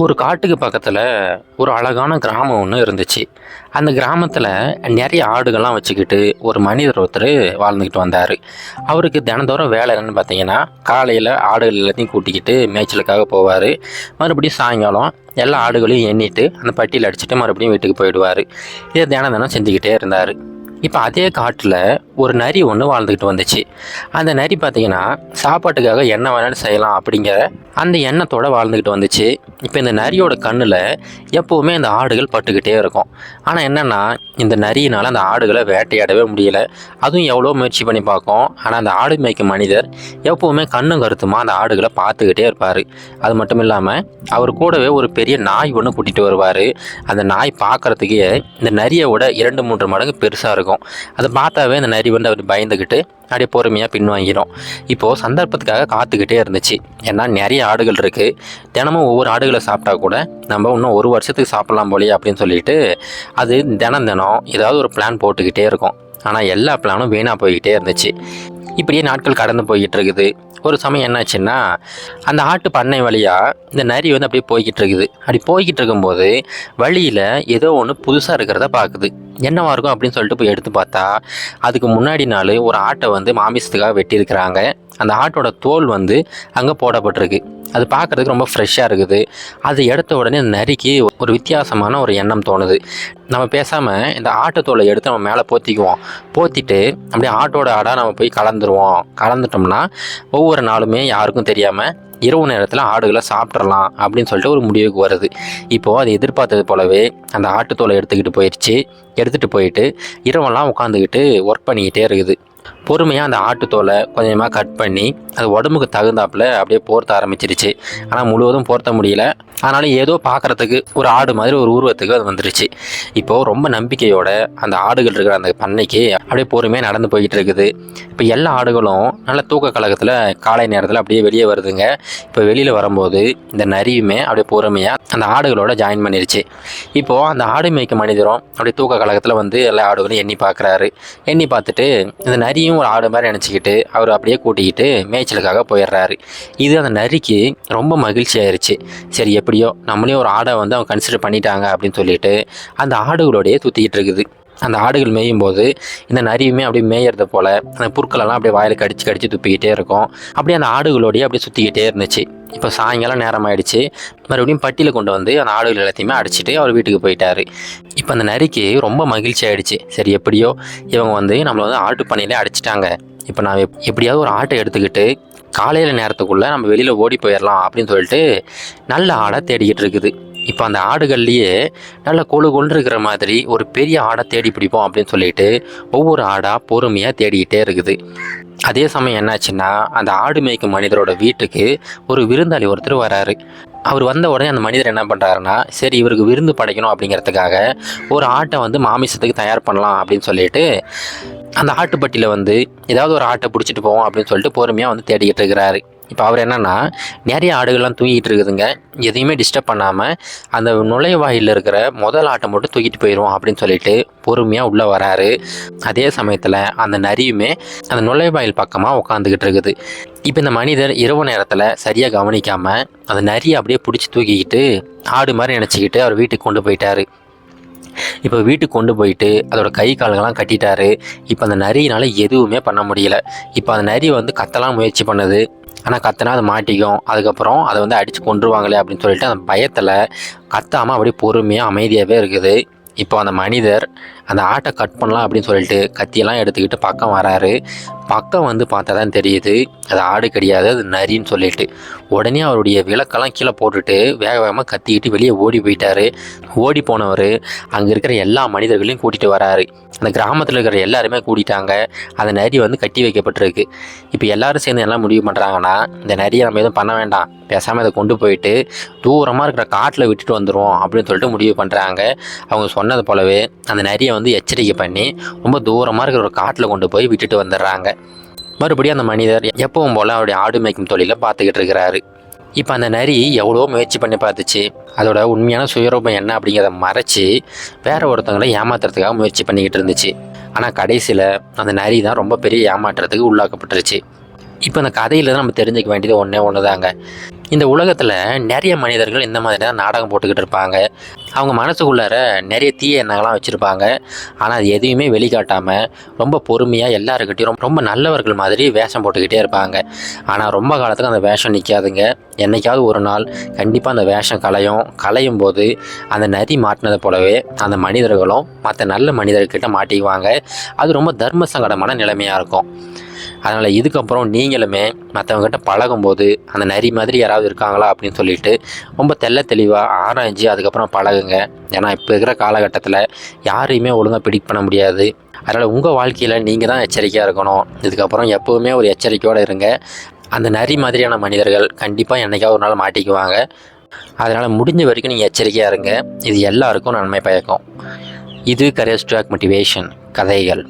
ஒரு காட்டுக்கு பக்கத்தில் ஒரு அழகான கிராமம் ஒன்று இருந்துச்சு. அந்த கிராமத்தில் நிறைய ஆடுகள்லாம் வச்சுக்கிட்டு ஒரு மனிதர் ஒருத்தர் வாழ்ந்துக்கிட்டு வந்தார். அவருக்கு தினந்தோறும் வேலை என்னென்னு பார்த்தீங்கன்னா, காலையில் ஆடுகள் எல்லாத்தையும் கூட்டிக்கிட்டு மேய்ச்சலுக்காக போவார். மறுபடியும் சாயங்காலம் எல்லா ஆடுகளையும் எண்ணிட்டு அந்த பட்டியில் அடிச்சுட்டு மறுபடியும் வீட்டுக்கு போயிடுவார். இதை தினம் தினம் செஞ்சுக்கிட்டே இருந்தார். இப்போ அதே காட்டில் ஒரு நரி ஒன்று வாழ்ந்துக்கிட்டு வந்துச்சு. அந்த நரி பார்த்தீங்கன்னா, சாப்பாட்டுக்காக என்ன வேணாலும் செய்யலாம் அப்படிங்கிற அந்த எண்ணத்தோடு வாழ்ந்துக்கிட்டு வந்துச்சு. இப்போ இந்த நரியோட கண்ணில் எப்போவுமே இந்த ஆடுகள் பட்டுக்கிட்டே இருக்கும். ஆனால் என்னென்னா, இந்த நரியினால் அந்த ஆடுகளை வேட்டையாடவே முடியல. அதுவும் எவ்வளோ முயற்சி பண்ணி பார்க்கும். ஆனால் அந்த ஆடு மேய்க்கும் மனிதர் எப்போவுமே கண்ணும் கருத்துமா அந்த ஆடுகளை பார்த்துக்கிட்டே இருப்பார். அது மட்டும் இல்லாமல் அவர் கூடவே ஒரு பெரிய நாய் ஒன்று கூட்டிகிட்டு வருவார். அந்த நாய் பார்க்குறதுக்கே இந்த நரியை விட 2-3 மடங்கு பெருசாக இருக்கும். அதை பார்த்தாவே அந்த நரி வந்து அவர் பயந்துக்கிட்டு அப்படியே பொறுமையாக பின்வாங்கிடும். இப்போது சந்தர்ப்பத்துக்காக காத்துக்கிட்டே இருந்துச்சு. ஏன்னா நிறைய ஆடுகள் இருக்குது, தினமும் ஒவ்வொரு ஆடுகளை சாப்பிட்டா கூட நம்ம இன்னும் 1 வருஷத்துக்கு சாப்பிட்லாம் போலையே அப்படின்னு சொல்லிட்டு அது தினம் ஏதாவது ஒரு பிளான் போட்டுக்கிட்டே இருக்கும். ஆனால் எல்லா பிளானும் வீணாக போய்கிட்டே இருந்துச்சு. இப்படியே நாட்கள் கடந்து போய்கிட்டு இருக்குது. ஒரு சமயம் என்னாச்சுன்னா, அந்த ஆட்டு பண்ணை வழியாக இந்த நரி வந்து அப்படியே போய்கிட்டு இருக்குது. அப்படி போய்கிட்டு இருக்கும்போது வழியில் ஏதோ ஒன்று புதுசாக இருக்கிறத பார்க்குது. என்னவா இருக்கும் அப்படின்னு சொல்லிட்டு போய் எடுத்து பார்த்தா, அதுக்கு முன்னாடி நாள் ஒரு ஆட்டை வந்து மாமிசத்துக்காக வெட்டியிருக்கிறாங்க. அந்த ஆட்டோட தோல் வந்து அங்கே போடப்பட்டிருக்கு. அது பார்க்குறதுக்கு ரொம்ப ஃப்ரெஷ்ஷாக இருக்குது. அது எடுத்த உடனே அந்த நரிக்கு ஒரு வித்தியாசமான ஒரு எண்ணம் தோணுது. நம்ம பேசாமல் இந்த ஆட்டுத்தோலை எடுத்து நம்ம மேலே போத்திக்குவோம். போத்திட்டு அப்படியே ஆட்டோட ஆடாக நம்ம போய் கலந்துருவோம். கலந்துட்டோம்னா ஒவ்வொரு நாளுமே யாருக்கும் தெரியாமல் இரவு நேரத்தில் ஆடுகளை சாப்பிட்றலாம் அப்படின்னு சொல்லிட்டு ஒரு முடிவுக்கு வருது. இப்போது அது எதிர்பார்த்தது போலவே அந்த ஆட்டுத்தோலை எடுத்துகிட்டு போயிட்டு இரவெல்லாம் உட்காந்துக்கிட்டு ஒர்க் பண்ணிக்கிட்டே இருக்குது. பொறுமையாக அந்த ஆட்டுத்தோலை கொஞ்சமாக கட் பண்ணி அது உடம்புக்கு தகுந்தாப்பில் அப்படியே போர்த்த ஆரம்பிச்சிருச்சு. ஆனால் முழுவதும் போர்த்த முடியல. ஆனாலும் ஏதோ பார்க்குறதுக்கு ஒரு ஆடு மாதிரி ஒரு உருவத்துக்கு அது வந்துருச்சு. இப்போது ரொம்ப நம்பிக்கையோட அந்த ஆடுகள் இருக்கிற அந்த பண்ணைக்கு அப்படியே பொறுமையாக நடந்து போய்கிட்டு இருக்குது. இப்போ எல்லா ஆடுகளும் நல்ல தூக்க கலக்கத்தில் காலை நேரத்தில் அப்படியே வெளியே வருதுங்க. இப்போ வெளியில் வரும்போது இந்த நரியுமே அப்படியே பொறுமையாக அந்த ஆடுகளோட ஜாயின் பண்ணிருச்சு. இப்போது அந்த ஆடு மேய்க்கும் மனிதரும் அப்படியே தூக்க கலக்கத்தில் வந்து எல்லா ஆடுகளும் எண்ணி பார்க்குறாரு. எண்ணி பார்த்துட்டு இந்த நரியும் ஒரு ஆடு மாதிரி நினச்சிக்கிட்டு அவர் அப்படியே கூட்டிக்கிட்டு மேய்ச்சலுக்காக போயிடுறாரு. இது அந்த நரிக்கு ரொம்ப மகிழ்ச்சி ஆயிடுச்சு. சரி, எப்படியோ நம்மளையும் ஒரு ஆடை வந்து அவங்க கன்சிடர் பண்ணிட்டாங்க அப்படின்னு சொல்லிட்டு அந்த ஆடுகளோடையே சுற்றிக்கிட்டு இருக்குது. அந்த ஆடுகள் மேயும் போது இந்த நரியுமே அப்படியே மேயறது போல் அந்த புற்களெல்லாம் அப்படியே வாயில் கடிச்சு துப்பிக்கிட்டே இருக்கும். அப்படியே அந்த ஆடுகளோடையே அப்படியே சுற்றிக்கிட்டே இருந்துச்சு. இப்போ சாயங்காலம் நேரம் ஆயிடுச்சு. மறுபடியும் பட்டியில் கொண்டு வந்து அந்த ஆடுகள் எல்லாத்தையுமே அடிச்சுட்டு அவர் வீட்டுக்கு போயிட்டார். இப்போ அந்த நரிக்கு ரொம்ப மகிழ்ச்சி ஆகிடுச்சு. சரி, எப்படியோ இவங்க வந்து நம்மளை வந்து ஆட்டு பண்ணையிலே அடிச்சிட்டாங்க. இப்போ நான் எப்படியாவது ஒரு ஆட்டை எடுத்துக்கிட்டு காலையில் நேரத்துக்குள்ளே நம்ம வெளியில் ஓடி போயிடலாம் அப்படின்னு சொல்லிட்டு நல்ல ஆடை தேடிக்கிட்டு இருக்குது. இப்போ அந்த ஆடுகள்லேயே நல்ல கொழுன்னு இருக்கிற மாதிரி ஒரு பெரிய ஆடை தேடி பிடிப்போம் அப்படின்னு சொல்லிட்டு ஒவ்வொரு ஆடாக பொறுமையாக தேடிக்கிட்டே இருக்குது. அதே சமயம் என்னாச்சுன்னா, அந்த ஆடு மேய்க்கும் மனிதரோட வீட்டுக்கு ஒரு விருந்தாளி ஒருத்தர் வராரு. அவர் வந்த உடனே அந்த மனிதர் என்ன பண்ணுறாருன்னா, சரி இவருக்கு விருந்து படைக்கணும் அப்படிங்கிறதுக்காக ஒரு ஆட்டை வந்து மாமிசத்துக்கு தயார் பண்ணலாம் அப்படின்னு சொல்லிட்டு அந்த ஆட்டுப்பட்டியில் வந்து ஏதாவது ஒரு ஆட்டை பிடிச்சிட்டு போவோம் அப்படின்னு சொல்லிட்டு பொறுமையாக வந்து தேடிக்கிட்டு இருக்கிறாரு. இப்போ அவர் என்னென்னா, நிறைய ஆடுகள்லாம் தூங்கிட்டு இருக்குதுங்க. எதையுமே டிஸ்டர்ப் பண்ணாமல் அந்த நுழைவாயில் இருக்கிற முதல் ஆட்டை மட்டும் தூக்கிட்டு போயிடுவோம் அப்படின்னு சொல்லிட்டு பொறுமையாக உள்ளே வராரு. அதே சமயத்தில் அந்த நரியுமே அந்த நுழைவாயில் பக்கமாக உட்காந்துக்கிட்டு இருக்குது. இப்போ இந்த மனிதர் இரவு நேரத்தில் சரியாக கவனிக்காமல் அந்த நரியை அப்படியே பிடிச்சி தூக்கிக்கிட்டு ஆடு மாதிரி நினச்சிக்கிட்டு அவர் வீட்டுக்கு கொண்டு போயிட்டார். இப்போ வீட்டுக்கு கொண்டு போயிட்டு அதோட கை கால்கள்லாம் கட்டிட்டாரு. இப்போ அந்த நரியினால் எதுவுமே பண்ண முடியல. இப்போ அந்த நரி வந்து கத்தலாம் முயற்சி பண்ணுது. ஆனால் கத்தினா அது மாட்டிக்கும். அதுக்கப்புறம் அதை வந்து அடித்து கொண்டுருவாங்களே அப்படின்னு சொல்லிட்டு அந்த பயத்தில் கத்தாமல் அப்படியே பொறுமையாக அமைதியாகவே இருக்குது. இப்போ அந்த மனிதர் அந்த ஆட்டை கட் பண்ணலாம் அப்படின்னு சொல்லிட்டு கத்தியெல்லாம் எடுத்துக்கிட்டு பக்கம் வராரு. பக்கம் வந்து பார்த்தா தான் தெரியுது அது ஆடு கிடையாது, அது நரின்னு சொல்லிட்டு. உடனே அவருடைய விளக்கெல்லாம் கீழே போட்டுட்டு வேக வேகமாக கத்திக்கிட்டு வெளியே ஓடி போயிட்டார். ஓடி போனவர் அங்கே இருக்கிற எல்லா மனிதர்களையும் கூட்டிகிட்டு வராரு. அந்த கிராமத்தில் இருக்கிற எல்லாருமே கூட்டிட்டாங்க. அந்த நரி வந்து கட்டி வைக்கப்பட்டிருக்கு. இப்போ எல்லோரும் சேர்ந்து எல்லாம் முடிவு பண்ணுறாங்கன்னா, இந்த நரியை நம்ம எதுவும் பண்ண வேண்டாம், பேசாமல் இதை கொண்டு போயிட்டு தூரமாக இருக்கிற காட்டில் விட்டுட்டு வந்துடுவோம் அப்படின்னு சொல்லிட்டு முடிவு பண்ணுறாங்க. அவங்க சொன்னது போலவே அந்த நரியை வந்து எச்சரிக்கை பண்ணி ரொம்ப தூரமாக இருக்கிற ஒரு காட்டில் கொண்டு போய் விட்டுட்டு வந்துடுறாங்க. மறுபடியும் அந்த மனிதர் எப்பவும் போல் அவருடைய ஆடு மேய்க்கும் தொழிலை பார்த்துக்கிட்டு இருக்கிறாரு. இப்போ அந்த நரி எவ்வளோ முயற்சி பண்ணி பார்த்துச்சு. அதோட உண்மையான சுயரூபம் என்ன அப்படிங்கிறத மறைச்சி வேற ஒருத்தவங்களை ஏமாத்துறதுக்காக முயற்சி பண்ணிக்கிட்டு இருந்துச்சு. ஆனால் கடைசியில் அந்த நரி தான் ரொம்ப பெரிய ஏமாற்றத்துக்கு உள்ளாக்கப்பட்டுருச்சு. இப்போ இந்த கதையில நம்ம தெரிஞ்சுக்க வேண்டியது ஒன்றே ஒன்று தாங்க. இந்த உலகத்தில் நிறைய மனிதர்கள் இந்த மாதிரி தான் நாடகம் போட்டுக்கிட்டு இருப்பாங்க. அவங்க மனசுக்குள்ளார நிறைய தீய எண்ணங்கள்லாம் வச்சுருப்பாங்க. ஆனால் அது எதையுமே வெளிக்காட்டாமல் ரொம்ப பொறுமையாக எல்லாருக்கிட்டையும் ரொம்ப நல்லவர்கள் மாதிரி வேஷம் போட்டுக்கிட்டே இருப்பாங்க. ஆனால் ரொம்ப காலத்துக்கு அந்த வேஷம் நிற்காதுங்க. என்றைக்காவது ஒரு நாள் கண்டிப்பாக அந்த வேஷம் கலையும் போது அந்த நரி மாட்டினதை போலவே அந்த மனிதர்களும் மற்ற நல்ல மனிதர்கிட்ட மாட்டிக்குவாங்க. அது ரொம்ப தர்ம சங்கடமான நிலைமையாக இருக்கும். அதனால் இதுக்கப்புறம் நீங்களுமே மற்றவங்ககிட்ட பழகும்போது அந்த நரி மாதிரி யாராவது இருக்காங்களா அப்படின்னு சொல்லிட்டு ரொம்ப தெளிவாக ஆராய்ஞ்சு அதுக்கப்புறம் பழகுங்க. ஏன்னா இப்போ இருக்கிற காலகட்டத்தில் யாரையுமே ஒழுங்காக பிடிக் பண்ண முடியாது. அதனால் உங்கள் வாழ்க்கையில் நீங்கள் தான் எச்சரிக்கையாக இருக்கணும். இதுக்கப்புறம் எப்போவுமே ஒரு எச்சரிக்கையோடு இருங்க. அந்த நரி மாதிரியான மனிதர்கள் கண்டிப்பாக என்றைக்காவது ஒரு நாள் மாட்டிக்குவாங்க. அதனால் முடிஞ்ச வரைக்கும் நீங்கள் எச்சரிக்கையாக இருங்க. இது எல்லாருக்கும் நன்மை பயக்கும். இது கரேஜ் டு ஆக்ட் மோட்டிவேஷன் கதைகள்.